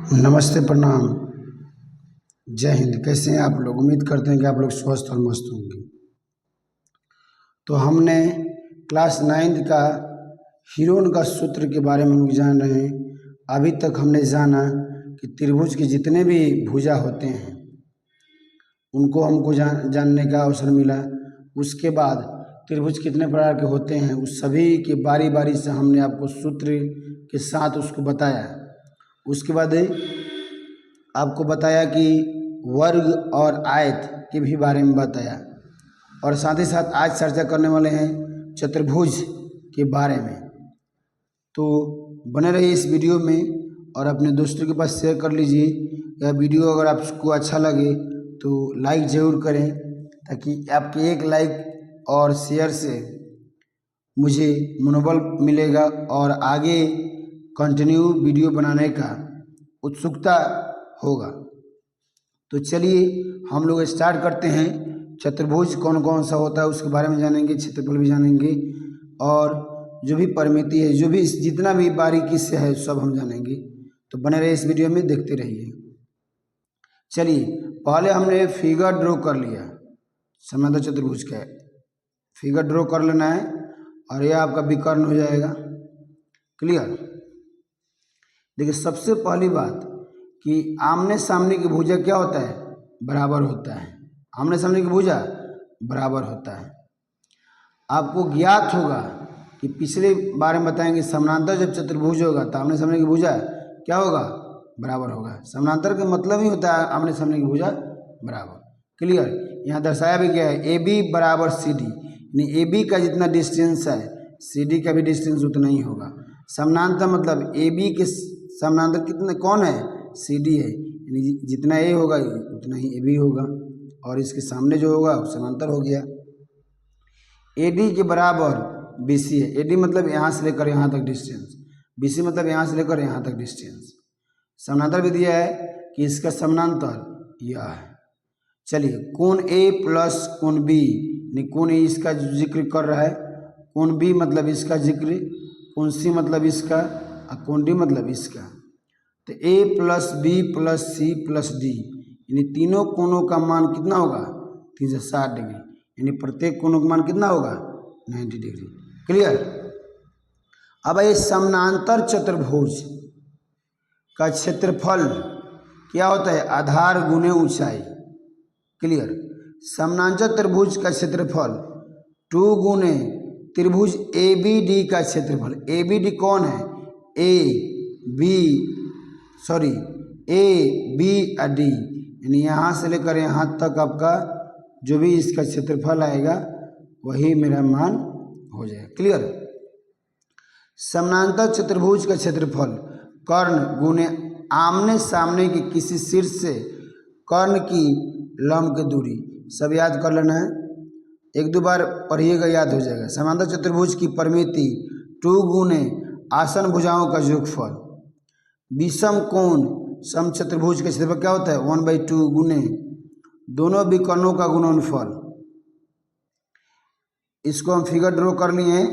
नमस्ते, प्रणाम, जय हिंद। कैसे हैं आप लोग? उम्मीद करते हैं कि आप लोग स्वस्थ और मस्त होंगे। तो हमने क्लास 9 का हीरोन का सूत्र के बारे में हम लोग जान रहे हैं। अभी तक हमने जाना कि त्रिभुज के जितने भी भुजा होते हैं उनको हमको जानने का अवसर मिला। उसके बाद त्रिभुज कितने प्रकार के होते हैं उस सभी के बारी बारी से हमने आपको सूत्र के साथ उसको बताया। उसके बाद आपको बताया कि वर्ग और आयत के भी बारे में बताया, और साथ ही साथ आज चर्चा करने वाले हैं चतुर्भुज के बारे में। तो बने रहिए इस वीडियो में और अपने दोस्तों के पास शेयर कर लीजिए। यह वीडियो अगर आपको अच्छा लगे तो लाइक ज़रूर करें, ताकि आपके एक लाइक और शेयर से मुझे मनोबल मिलेगा और आगे कंटिन्यू वीडियो बनाने का उत्सुकता होगा। तो चलिए हम लोग स्टार्ट करते हैं। चतुर्भुज कौन कौन सा होता है उसके बारे में जानेंगे, क्षेत्रफल भी जानेंगे, और जो भी परिमिति है, जो भी जितना भी बारीकी से है सब हम जानेंगे। तो बने रहे इस वीडियो में, देखते रहिए। चलिए पहले हमने फिगर ड्रॉ कर लिया, समांतर चतुर्भुज का फिगर ड्रॉ कर लेना है और यह आपका विकर्ण हो जाएगा। क्लियर? देखिए सबसे पहली बात कि आमने सामने की भुजा क्या होता है? बराबर होता है। आमने सामने की भुजा बराबर होता है। आपको ज्ञात होगा कि पिछले बारे में बताएंगे, समानांतर जब चतुर्भुज होगा तो आमने सामने की भुजा क्या होगा? बराबर होगा। समानांतर का मतलब ही होता है आमने सामने की भुजा बराबर। क्लियर? यहाँ दर्शाया भी गया है ए बी बराबर सी डी, यानी ए बी का जितना डिस्टेंस है सी डी का भी डिस्टेंस उतना ही होगा। समानांतर मतलब ए बी के समानांतर कितने कौन है? सी डी है, यानी जितना ए होगा उतना ही ए बी होगा, और इसके सामने जो होगा वो समांतर हो गया। ए डी के बराबर बी सी है। ए डी मतलब यहाँ से लेकर यहाँ तक डिस्टेंस, बी सी मतलब यहाँ से लेकर यहाँ तक डिस्टेंस। समानांतर भी दिया है कि इसका समानांतर यह है। चलिए कोण ए प्लस कोण बी, यानी कोण ए इसका जिक्र कर रहा है, कोण बी मतलब इसका जिक्र, कोण सी मतलब इसका, और कोण डी मतलब इसका। तो A plus B plus C plus D, यानी तीनों कोणों का मान कितना होगा? 360 डिग्री, यानी प्रत्येक कोणों का मान कितना होगा? 90 डिग्री। क्लियर? अब ये समानांतर चतुर्भुज का क्षेत्रफल क्या होता है? आधार गुने ऊंचाई। क्लियर? समानांतर त्रिभुज का क्षेत्रफल 2 गुने त्रिभुज ए बी डी का क्षेत्रफल। ए बी डी कौन है? ए बी और डी, यानी यहाँ से लेकर यहाँ तक आपका जो भी इसका क्षेत्रफल आएगा वही मेरा मान हो जाएगा। क्लियर? समानांतर चतुर्भुज का क्षेत्रफल कर्ण गुने आमने सामने के किसी शीर्ष से कर्ण की लंब की दूरी। सब याद कर लेना है, एक दो बार पढ़िएगा याद हो जाएगा। समांतर चतुर्भुज की परिमिति 2 गुने आसन भुजाओं का योगफल। विषम कोण समचतुर्भुज का क्षेत्रफल क्या होता है? 1/2 गुने दोनों विकर्णों का गुणनफल। इसको हम फिगर ड्रॉ कर लिए हैं,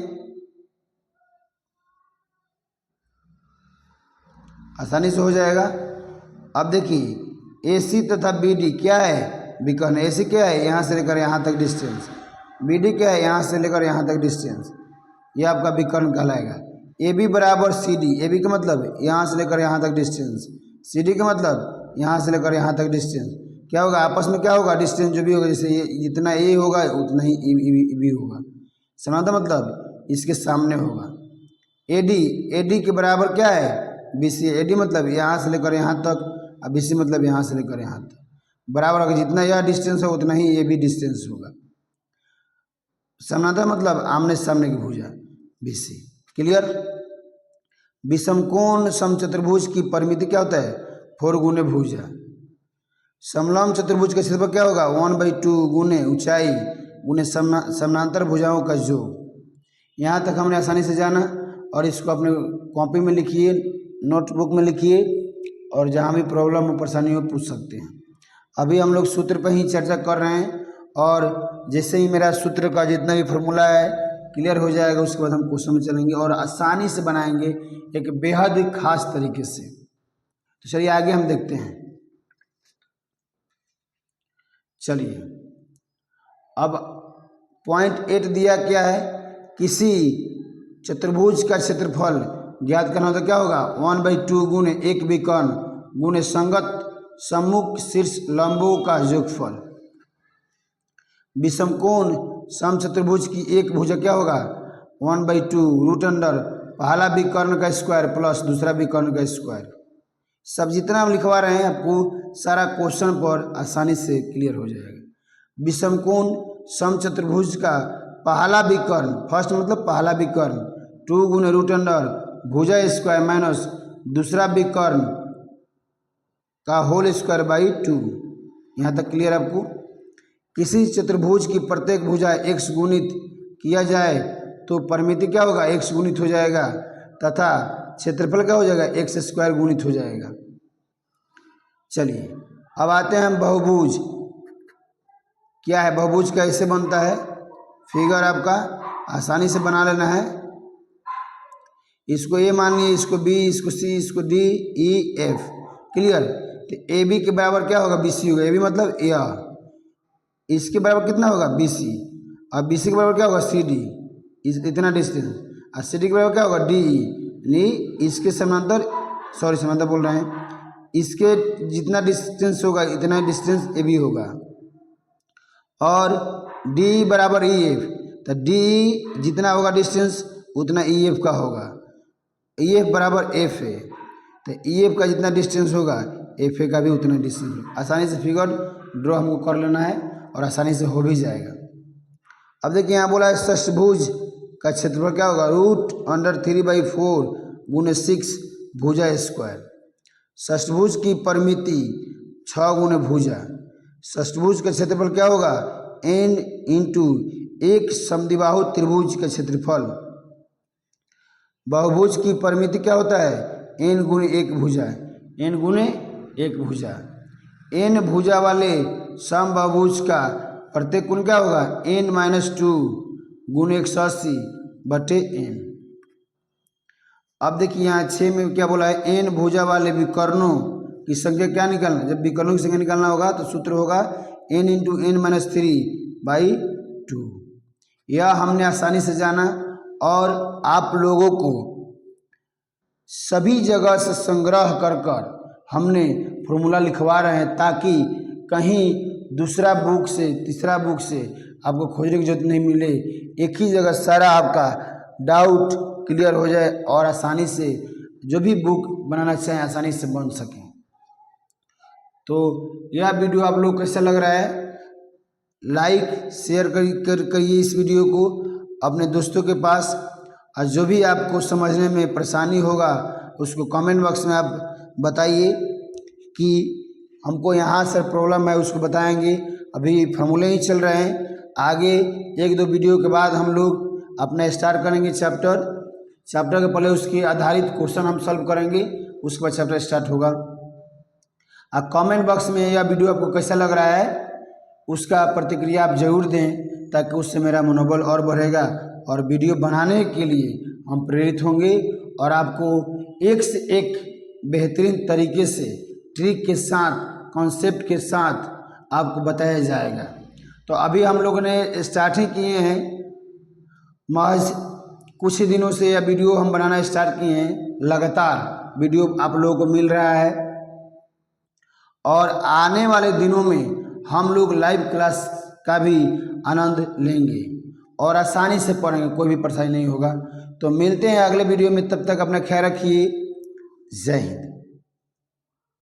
आसानी से हो जाएगा। अब देखिए ए सी तथा बी डी क्या है? विकर्ण। ए सी क्या है? यहाँ से लेकर यहाँ तक डिस्टेंस। बी डी क्या है? यहाँ से लेकर यहाँ तक डिस्टेंस। ये आपका विकर्ण कहलाएगा। ए बी बराबर सी डी, ए बी का मतलब यहाँ से लेकर यहाँ तक डिस्टेंस, सी डी का मतलब यहाँ से लेकर यहाँ तक डिस्टेंस। क्या होगा आपस में? क्या होगा? डिस्टेंस जो भी होगा, जैसे ये जितना ए होगा उतना ही ए बी होगा। समांतर मतलब इसके सामने होगा। ए डी के बराबर क्या है? B C. ए डी मतलब यहाँ से लेकर यहाँ तक, और बी सी मतलब यहाँ से लेकर यहाँ तक। बराबर होगा, जितना यह डिस्टेंस है उतना ही ये भी डिस्टेंस होगा। समांतर मतलब आमने सामने की भुजा बी सी। क्लियर? विषम कोण समचतुर्भुज की परिमिति क्या होता है? 4 गुने भुजा। समलंब चतुर्भुज का क्षेत्रफल क्या होगा? 1/2 गुने ऊंचाई गुने समानांतर भुजाओं का योग। यहाँ तक हमने आसानी से जाना, और इसको अपने कॉपी में लिखिए, नोटबुक में लिखिए, और जहाँ भी प्रॉब्लम हो परेशानी हो पूछ सकते हैं। अभी हम लोग सूत्र पर ही चर्चा कर रहे हैं, और जैसे ही मेरा सूत्र का जितना भी फॉर्मूला है क्लियर हो जाएगा उसके बाद हम क्वेश्चन में चलेंगे और आसानी से बनाएंगे एक बेहद खास तरीके से। तो चलिए आगे हम देखते हैं। चलिए अब पॉइंट 8 दिया क्या है, किसी चतुर्भुज का क्षेत्रफल ज्ञात करना हो तो क्या होगा 1/2 गुने एक विकर्ण गुने संगत सम्मुख शीर्ष लंबों का योगफल। विषमकोण समचतुर्भुज की एक भुजा क्या होगा 1/2 रूट अंडर पहला विकर्ण का स्क्वायर प्लस दूसरा विकर्ण का स्क्वायर। सब जितना हम लिखवा रहे हैं आपको सारा क्वेश्चन पर आसानी से क्लियर हो जाएगा। विषमकोण समचतुर्भुज का पहला विकर्ण, फर्स्ट मतलब पहला विकर्ण 2 गुने रूट अंडर भुजा स्क्वायर माइनस दूसरा विकर्ण का होल स्क्वायर बाई 2। यहाँ तक क्लियर आपको। किसी चतुर्भुज की प्रत्येक भुजा x गुणित किया जाए तो परिमिति क्या होगा x गुणित हो जाएगा तथा क्षेत्रफल क्या हो जाएगा x स्क्वायर गुणित हो जाएगा। चलिए अब आते हैं हम बहुभुज। क्या है बहुभुज, कैसे बनता है, फिगर आपका आसानी से बना लेना है। इसको ए मानिए, इसको बी, इसको सी, इसको डी, ई, एफ, क्लियर। तो ए बी के बराबर क्या होगा बी सी होगा, ए बी मतलब ए आर, इसके बराबर कितना होगा बी सी, और बी सी के बराबर क्या होगा सी डी, इतना डिस्टेंस, और सी डी के बराबर क्या होगा डी ई, यानी इसके समांतर, सॉरी समांतर बोल रहे हैं, इसके जितना डिस्टेंस होगा इतना डिस्टेंस ए बी होगा, और डी बराबर ई एफ, तो डी जितना होगा डिस्टेंस उतना ई एफ का होगा, ई एफ बराबर एफ है, तो ई एफ का जितना डिस्टेंस होगा एफ ए का भी उतना डिस्टेंस होगा। आसानी से फिगर ड्रॉ हमको कर लेना है और आसानी से हो भी जाएगा। अब देखिए यहाँ बोला है षष्ठभुज का क्षेत्रफल क्या होगा रूट अंडर 3/4 गुने 6 भुजा स्क्वायर। षष्ठभुज की परिमिति 6 गुने भुजा। षष्ठभुज का क्षेत्रफल क्या होगा n इंटू एक समद्विबाहु त्रिभुज का क्षेत्रफल। बहुभुज की परिमिति क्या होता है n गुने एक भुजा, n गुने एक भुजा। n भुजा वाले समबाहुभुज का प्रत्येक कोण क्या होगा n-2 गुने 180 बटे n। अब देखिए यहाँ 6 में क्या बोला है n भुजा वाले विकर्णों की संख्या क्या निकालना, जब विकर्णों की संख्या निकालना होगा तो सूत्र होगा n इंटू n-3/2। यह हमने आसानी से जाना और आप लोगों को सभी जगह से संग्रह कर कर हमने फॉर्मूला लिखवा रहे हैं ताकि कहीं दूसरा बुक से तीसरा बुक से आपको खोजने की जरूरत नहीं मिले, एक ही जगह सारा आपका डाउट क्लियर हो जाए और आसानी से जो भी बुक बनाना चाहें आसानी से बन सके। तो यह वीडियो आप लोग कैसा लग रहा है, लाइक शेयर करिए इस वीडियो को अपने दोस्तों के पास, और जो भी आपको समझने में परेशानी होगा उसको कमेंट बॉक्स में आप बताइए कि हमको यहाँ से प्रॉब्लम है, उसको बताएंगे। अभी फॉर्मूले ही चल रहे हैं, आगे 1-2 वीडियो के बाद हम लोग अपना स्टार्ट करेंगे चैप्टर के पहले उसके आधारित क्वेश्चन हम सॉल्व करेंगे, उसके बाद चैप्टर स्टार्ट होगा। आप कमेंट बॉक्स में यह वीडियो आपको कैसा लग रहा है उसका प्रतिक्रिया आप जरूर दें ताकि उससे मेरा मनोबल और बढ़ेगा और वीडियो बनाने के लिए हम प्रेरित होंगे और आपको एक से एक बेहतरीन तरीके से ट्रिक के साथ कॉन्सेप्ट के साथ आपको बताया जाएगा। तो अभी हम लोगों ने स्टार्टिंग किए हैं, महज कुछ ही दिनों से यह वीडियो हम बनाना स्टार्ट किए हैं, लगातार वीडियो आप लोगों को मिल रहा है और आने वाले दिनों में हम लोग लाइव क्लास का भी आनंद लेंगे और आसानी से पढ़ेंगे, कोई भी परेशानी नहीं होगा। तो मिलते हैं अगले वीडियो में, तब तक अपना ख्याल रखिए। जय हिंद।